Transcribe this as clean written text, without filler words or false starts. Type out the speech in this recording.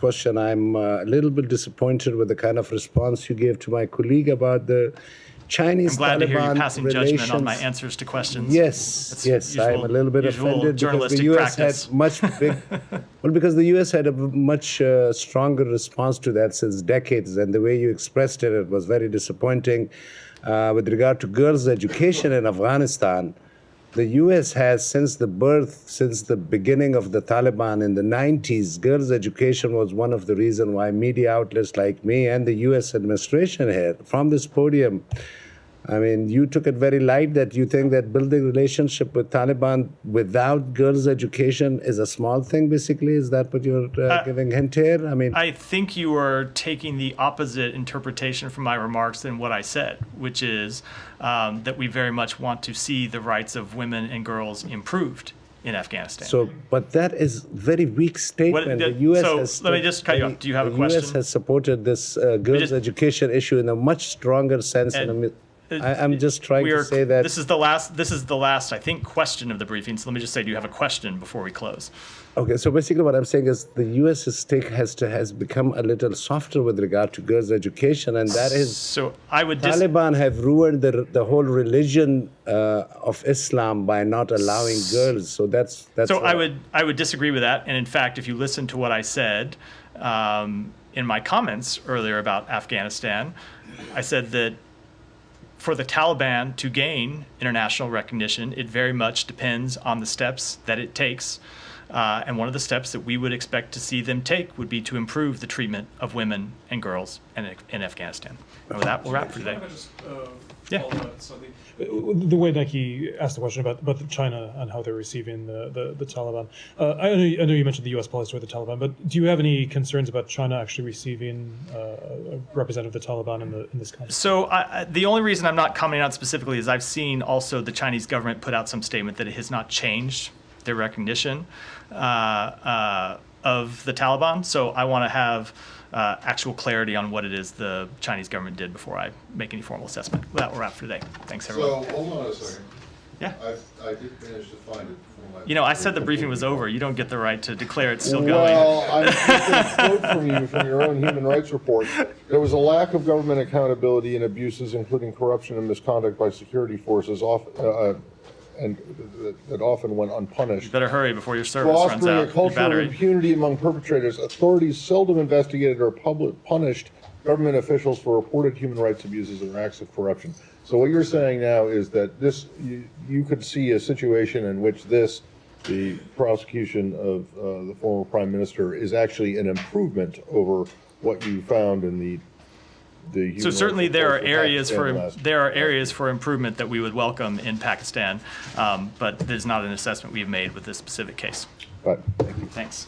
question. I'm a little bit disappointed with the kind of response you gave to my colleague about the Chinese-Taliban I'm glad to hear you passing relations. judgment on my answers to questions. Yes, yes, I'm a little bit offended because the U.S. practice. had much well, because the U.S. had a much stronger response to that since decades, and the way you expressed it, it was very disappointing. With regard to girls' education in Afghanistan, the U.S. has, since the beginning of the Taliban in the 90s, girls' education was one of the reasons why media outlets like me and the U.S. administration here, from this podium, I mean, you took it very light that you think that building relationship with Taliban without girls' education is a small thing, basically? Is that what you're giving hint here? I mean, I think you are taking the opposite interpretation from my remarks than what I said, which is that we very much want to see the rights of women and girls improved in Afghanistan. So, but that is very weak statement. The U.S. has let me just cut you off. Do you have a question? The U.S. has supported this girls' education issue in a much stronger sense. I'm just trying to say that this is the last I think question of the briefing. So let me just say, do you have a question before we close? Okay, so basically what I'm saying is the U.S. has become a little softer with regard to girls' education, and that is so I would Taliban have ruined the whole religion of Islam by not allowing girls. So that's so I would disagree with that. And in fact, if you listen to what I said in my comments earlier about Afghanistan, I said that for the Taliban to gain international recognition, it very much depends on the steps that it takes. And one of the steps that we would expect to see them take would be to improve the treatment of women and girls in Afghanistan. And with that, we'll wrap for today. Yeah. The way Nike asked the question about China and how they're receiving the Taliban. I know you mentioned the U.S. policy toward the Taliban, but do you have any concerns about China actually receiving a representative of the Taliban in this context? So the only reason I'm not commenting on it specifically is I've seen also the Chinese government put out some statement that it has not changed their recognition of the Taliban. So I want to have actual clarity on what it is the Chinese government did before I make any formal assessment. With that, we'll wrap for today. Thanks, everyone. So, hold on a second. Yeah. I did manage to find it before my... You know, I said the briefing was over. You don't get the right to declare it's still going. Well, I'm just going to quote from you from your own human rights report. There was a lack of government accountability and abuses, including corruption and misconduct by security forces, and that often went unpunished. You better hurry before your service runs out. Fostering a culture of impunity among perpetrators, authorities seldom investigated or punished government officials for reported human rights abuses or acts of corruption. So what you're saying now is that you could see a situation in which the prosecution of the former prime minister is actually an improvement over what you found in the so certainly there are areas for improvement that we would welcome in Pakistan, but there's not an assessment we've made with this specific case. Right. Thank you. Thanks.